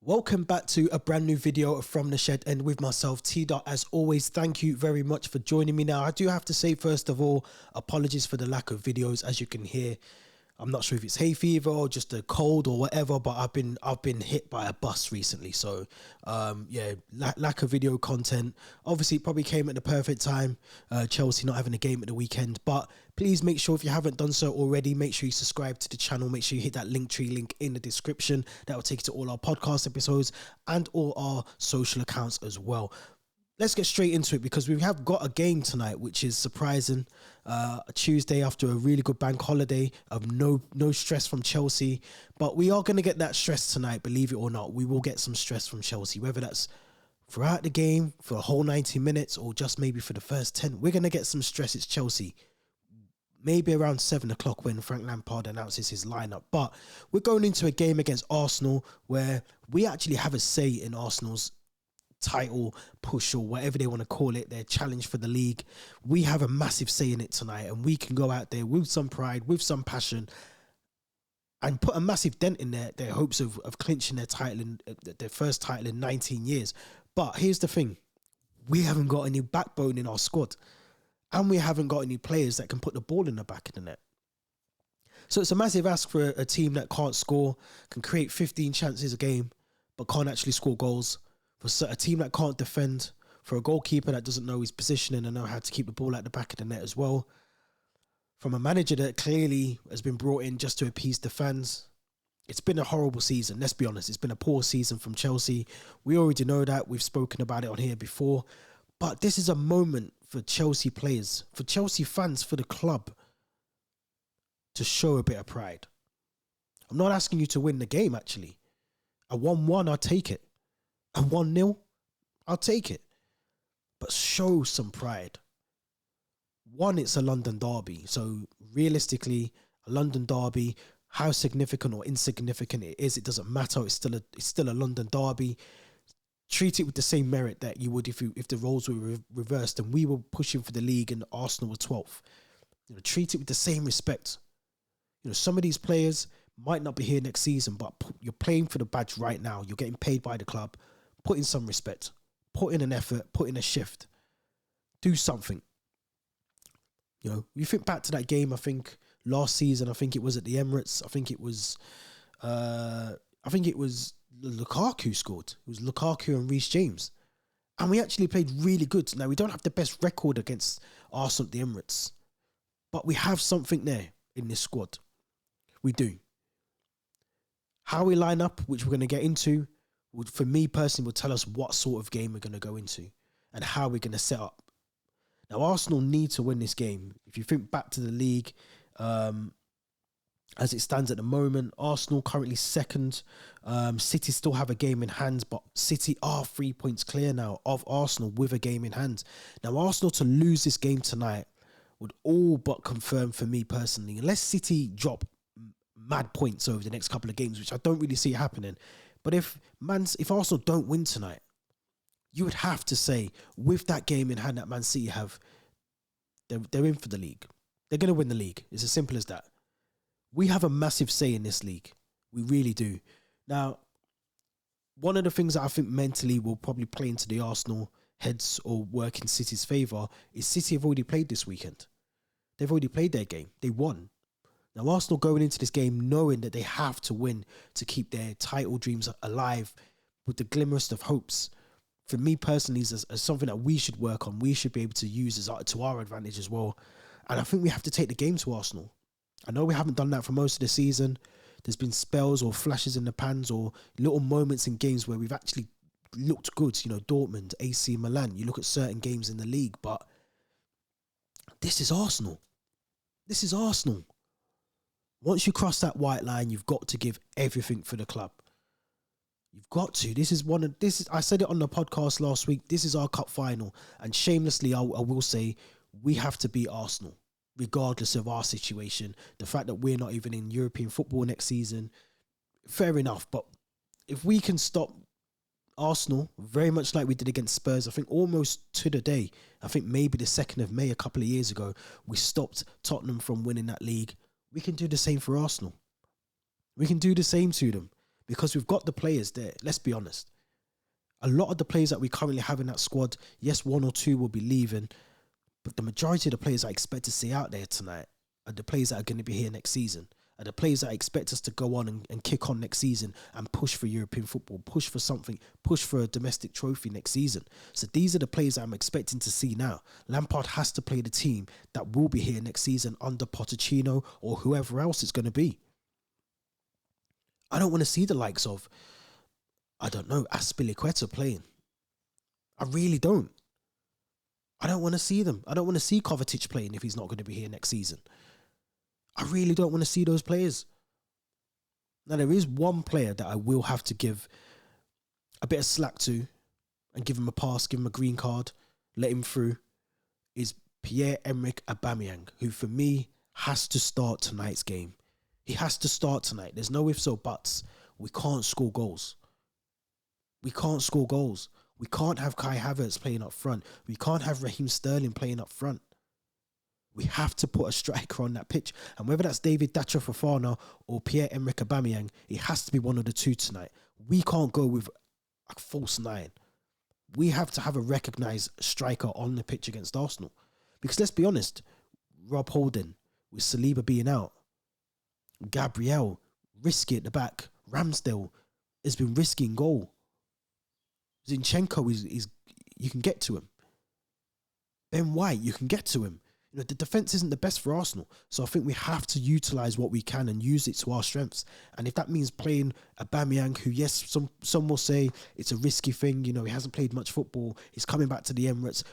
Welcome back to a brand new video from the shed and with myself, TDOT. As always, thank you very much for joining me. Now, I do have to say, first of all, apologies for the lack of videos. As you can hear, I'm not sure if it's hay fever or just a cold or whatever, but I've been hit by a bus recently. So yeah, lack of video content. Obviously, it probably came at the perfect time. Chelsea not having a game at the weekend, but please make sure, if you haven't done so already, make sure you subscribe to the channel. Make sure you hit that Linktree link in the description. That will take you to all our podcast episodes and all our social accounts as well. Let's get straight into it because we have got a game tonight, which is surprising. A Tuesday after a really good bank holiday of no stress from Chelsea. But we are going to get that stress tonight, believe it or not. We will get some stress from Chelsea, whether that's throughout the game, for a whole 90 minutes, or just maybe for the first 10. We're going to get some stress. It's Chelsea. Maybe around 7 o'clock when Frank Lampard announces his lineup. But we're going into a game against Arsenal where we actually have a say in Arsenal's title push, or whatever they want to call it, their challenge for the league. We have a massive say in it tonight, and we can go out there with some pride, with some passion, and put a massive dent in their hopes of clinching their title, their first title in 19 years. But here's the thing, we haven't got any backbone in our squad, and we haven't got any players that can put the ball in the back of the net. So it's a massive ask for a team that can't score, can create 15 chances a game, but can't actually score goals. For a team that can't defend, for a goalkeeper that doesn't know his positioning and know how to keep the ball at the back of the net as well. From a manager that clearly has been brought in just to appease the fans. It's been a horrible season, let's be honest. It's been a poor season from Chelsea. We already know that. We've spoken about it on here before. But this is a moment for Chelsea players, for Chelsea fans, for the club to show a bit of pride. I'm not asking you to win the game, actually. A 1-1, I'll take it. A 1-0, I'll take it. But show some pride. One, it's a London derby. So realistically, a London derby, how significant or insignificant it is, it doesn't matter. It's still a London derby. Treat it with the same merit that you would if the roles were reversed and we were pushing for the league and Arsenal were 12th. Treat it with the same respect. Some of these players might not be here next season, but you're playing for the badge right now. You're getting paid by the club. Put in some respect, put in an effort, put in a shift, do something. You think back to that game, I think last season, I think it was at the Emirates. I think it was Lukaku scored. It was Lukaku and Reece James. And we actually played really good. Now, we don't have the best record against Arsenal at the Emirates, but we have something there in this squad. We do. How we line up, which we're going to get into, for me personally, will tell us what sort of game we're going to go into and how we're going to set up. Now, Arsenal need to win this game. If you think back to the league, as it stands at the moment, Arsenal currently second. City still have a game in hand, but City are 3 points clear now of Arsenal with a game in hand. Now, Arsenal to lose this game tonight would all but confirm for me personally, unless City drop mad points over the next couple of games, which I don't really see it happening. But if Arsenal don't win tonight, you would have to say, with that game in hand that Man City have, they're in for the league. They're going to win the league. It's as simple as that. We have a massive say in this league. We really do. Now, one of the things that I think mentally will probably play into the Arsenal heads or work in City's favour is City have already played this weekend. They've already played their game. They won. Now, Arsenal going into this game knowing that they have to win to keep their title dreams alive with the glimmerest of hopes. For me personally, is something that we should work on. We should be able to use to our advantage as well. And I think we have to take the game to Arsenal. I know we haven't done that for most of the season. There's been spells or flashes in the pans or little moments in games where we've actually looked good. Dortmund, AC Milan. You look at certain games in the league, but this is Arsenal. This is Arsenal. Once you cross that white line, you've got to give everything for the club. You've got to. I said it on the podcast last week. This is our cup final. And shamelessly, I will say, we have to beat Arsenal, regardless of our situation. The fact that we're not even in European football next season, fair enough. But if we can stop Arsenal, very much like we did against Spurs, I think almost to the day, I think maybe the 2nd of May, a couple of years ago, we stopped Tottenham from winning that league. We can do the same for Arsenal. We can do the same to them. because we've got the players there. Let's be honest. A lot of the players that we currently have in that squad, yes, 1 or 2 will be leaving, but the majority of the players I expect to see out there tonight are the players that are going to be here next season, are the players that I expect us to go on and kick on next season and push for European football, push for something, push for a domestic trophy next season. So these are the players that I'm expecting to see now. Lampard has to play the team that will be here next season under Pochettino or whoever else it's going to be. I don't want to see the likes of, I don't know, Azpilicueta playing. I really don't. I don't want to see them. I don't want to see Kovacic playing if he's not going to be here next season. I really don't want to see those players. Now, there is one player that I will have to give a bit of slack to and give him a pass, give him a green card, let him through, is Pierre-Emerick Aubameyang, who for me has to start tonight's game. He has to start tonight. There's no ifs or buts. We can't score goals. We can't score goals. We can't have Kai Havertz playing up front. We can't have Raheem Sterling playing up front. We have to put a striker on that pitch. And whether that's David Datro Fofana or Pierre-Emerick Aubameyang, it has to be one of the two tonight. We can't go with a false 9. We have to have a recognised striker on the pitch against Arsenal. Because let's be honest, Rob Holding, with Saliba being out, Gabriel, risky at the back, Ramsdale has been risky in goal. Zinchenko is you can get to him. Ben White, you can get to him. You know, the defence isn't the best for Arsenal. So I think we have to utilise what we can and use it to our strengths. And if that means playing Aubameyang, who, yes, some will say it's a risky thing. You know, he hasn't played much football. He's coming back to the Emirates.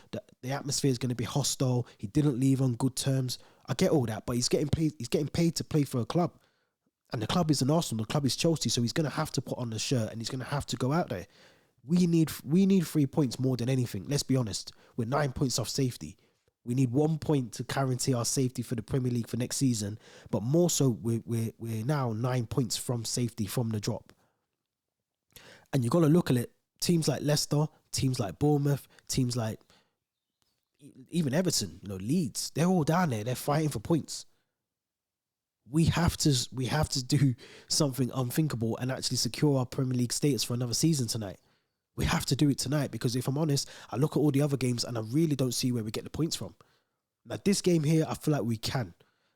The atmosphere is going to be hostile. He didn't leave on good terms. I get all that, but he's getting paid to play for a club. And the club is an Arsenal. The club is Chelsea. So he's going to have to put on the shirt and he's going to have to go out there. We need 3 points more than anything. Let's be honest. We're 9 points off safety. We need 1 point to guarantee our safety for the Premier League for next season. But more so, we're now 9 points from safety from the drop. And you got to look at it. Teams like Leicester, teams like Bournemouth, teams like even Everton, you know, Leeds. They're all down there. They're fighting for points. We have to do something unthinkable and actually secure our Premier League status for another season tonight. We have to do it tonight because if I'm honest, I look at all the other games and I really don't see where we get the points from. Now, this game here, I feel like we can.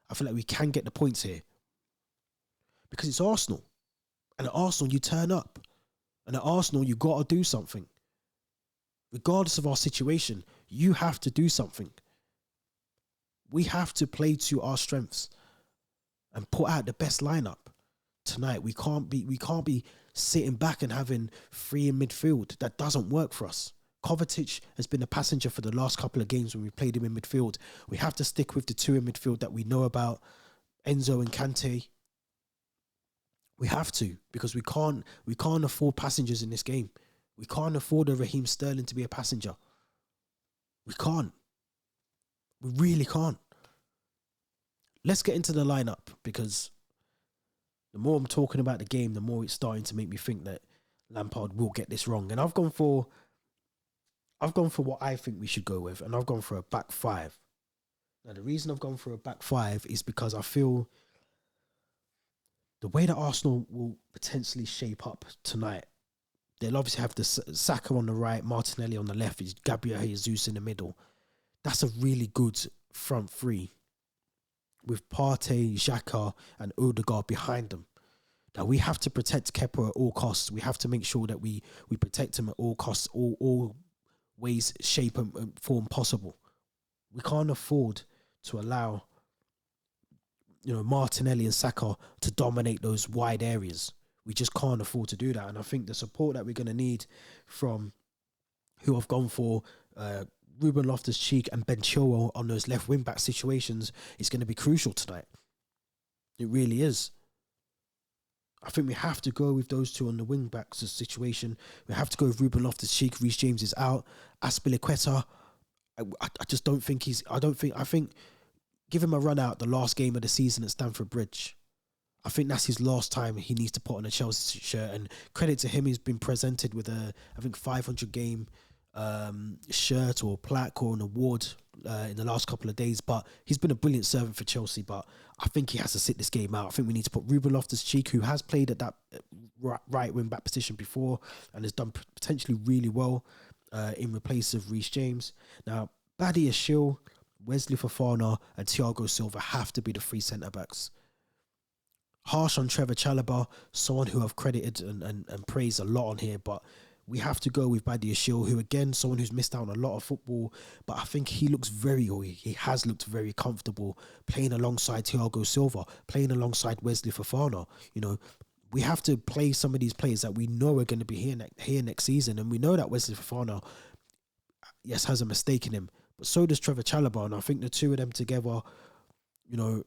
I feel like we can get the points here. Because it's Arsenal. And at Arsenal, you turn up. And at Arsenal, you got to do something. Regardless of our situation, you have to do something. We have to play to our strengths and put out the best lineup tonight. We can't be sitting back and having 3 in midfield. That doesn't work for us. Kovacic has been a passenger for the last couple of games when we played him in midfield. We have to stick with the 2 in midfield that we know about, Enzo and Kante. We have to, because we can't afford passengers in this game. We can't afford a Raheem Sterling to be a passenger. We can't. We really can't. Let's get into the lineup, because the more I'm talking about the game, the more it's starting to make me think that Lampard will get this wrong. And I've gone for what I think we should go with, and I've gone for a back 5. Now, the reason I've gone for a back 5 is because I feel the way that Arsenal will potentially shape up tonight, they'll obviously have the Saka on the right, Martinelli on the left, is Gabriel Jesus in the middle. That's a really good front 3. With Partey, Xhaka and Odegaard behind them. Now, we have to protect Kepa at all costs. We have to make sure that we protect him at all costs, all ways, shape and form possible. We can't afford to allow, you know, Martinelli and Saka to dominate those wide areas. We just can't afford to do that. And I think the support that we're going to need from who I've gone for, Ruben Loftus-Cheek and Ben Chilwell on those left wing-back situations is going to be crucial tonight. It really is. I think we have to go with those 2 on the wing-backs situation. We have to go with Ruben Loftus-Cheek. Reece James is out. Azpilicueta, I just don't think I think give him a run out the last game of the season at Stamford Bridge. I think that's his last time he needs to put on a Chelsea shirt, and credit to him, he's been presented with a, I think, 500 game shirt or plaque or an award in the last couple of days, but he's been a brilliant servant for Chelsea. But I think he has to sit this game out. I think we need to put Ruben Loftus-Cheek, who has played at that right wing back position before and has done potentially really well in replace of Reece James. Now, Badia Shill, Wesley Fofana and Thiago Silva have to be the three centre-backs. Harsh on Trevor Chalobah, someone who I've credited and praised a lot on here, but we have to go with Badia Shill, who again, someone who's missed out on a lot of football, but I think he looks he has looked very comfortable playing alongside Thiago Silva, playing alongside Wesley Fofana. You know, we have to play some of these players that we know are going to be here next season, and we know that Wesley Fofana, yes, has a mistake in him, but so does Trevor Chalobah, and I think the two of them together, you know,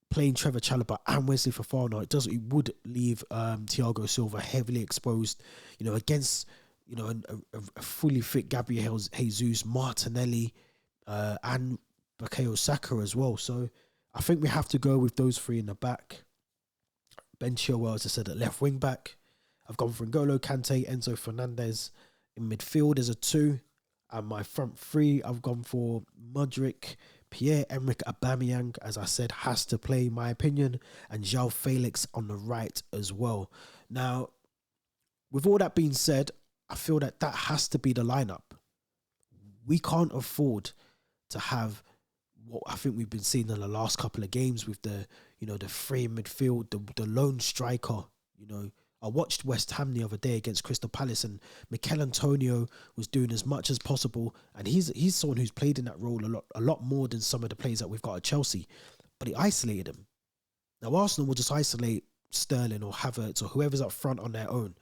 playing Trevor Chalobah and Wesley Fofana, it would leave Thiago Silva heavily exposed, you know, against, you know, a fully fit Gabriel Jesus, Martinelli, and Bukayo Saka as well. So I think we have to go with those three in the back. Ben Chilwell, as I said, at left wing back. I've gone for N'Golo Kante, Enzo Fernandez in midfield as a 2. And my front 3, I've gone for Mudryk, Pierre-Emerick Aubameyang, as I said, has to play, in my opinion, and João Felix on the right as well. Now, with all that being said, I feel that has to be the lineup. We can't afford to have what I think we've been seeing in the last couple of games with the, you know, the free midfield, the lone striker. You know, I watched West Ham the other day against Crystal Palace, and Mikel Antonio was doing as much as possible, and he's someone who's played in that role a lot more than some of the players that we've got at Chelsea, but he isolated them. Now Arsenal will just isolate Sterling or Havertz or whoever's up front on their own.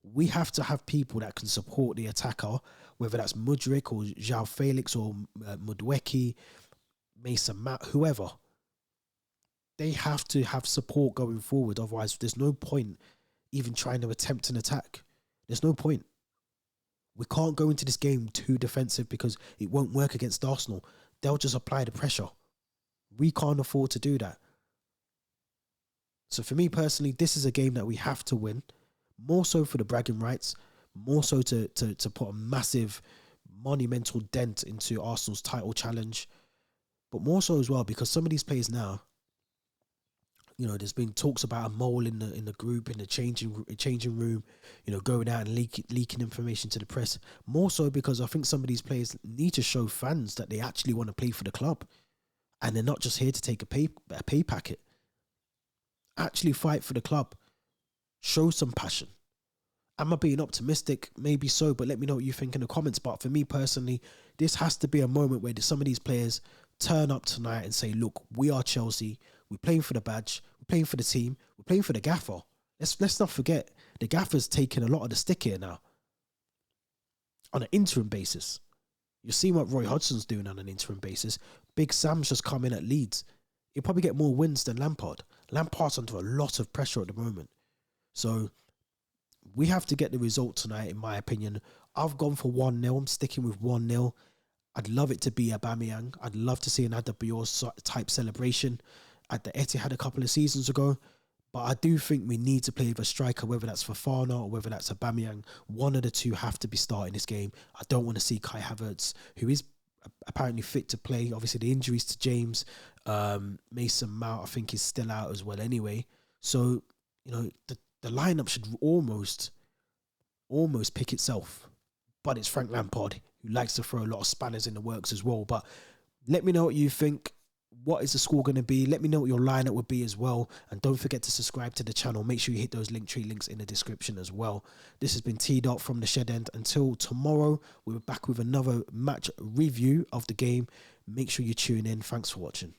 We have to have people that can support the attacker, whether that's Mudryk or João Felix or Mudweki, Mason Mount, whoever. They have to have support going forward. Otherwise, there's no point even trying to attempt an attack. There's no point. We can't go into this game too defensive because it won't work against Arsenal. They'll just apply the pressure. We can't afford to do that. So for me personally, this is a game that we have to win. More so for the bragging rights, more so to put a massive, monumental dent into Arsenal's title challenge, but more so as well because some of these players now, you know, there's been talks about a mole in the group, in the changing room, you know, going out and leaking information to the press. More so because I think some of these players need to show fans that they actually want to play for the club, and they're not just here to take a pay packet. Actually fight for the club. Show some passion. Am I being optimistic? Maybe so, but let me know what you think in the comments. But for me personally, this has to be a moment where some of these players turn up tonight and say, look, we are Chelsea. We're playing for the badge. We're playing for the team. We're playing for the gaffer. Let's not forget, the gaffer's taking a lot of the stick here now on an interim basis. You're seeing what Roy Hodgson's doing on an interim basis. Big Sam's just come in at Leeds. He'll probably get more wins than Lampard. Lampard's under a lot of pressure at the moment. So we have to get the result tonight, in my opinion. I've gone for 1-0. I'm sticking with 1-0. I'd love it to be Aubameyang. I'd love to see an Adebayor type celebration at the Etihad a couple of seasons ago. But I do think we need to play with a striker, whether that's Fofana or whether that's Aubameyang. One of the two have to be starting this game. I don't want to see Kai Havertz, who is apparently fit to play. Obviously, the injuries to James, Mason Mount, I think is still out as well anyway. So, you know, the lineup should almost pick itself. But it's Frank Lampard, who likes to throw a lot of spanners in the works as well. But let me know what you think. What is the score going to be? Let me know what your lineup would be as well. And don't forget to subscribe to the channel. Make sure you hit those Linktree links in the description as well. This has been TDOT from the Shed End. Until tomorrow, we're back with another match review of the game. Make sure you tune in. Thanks for watching.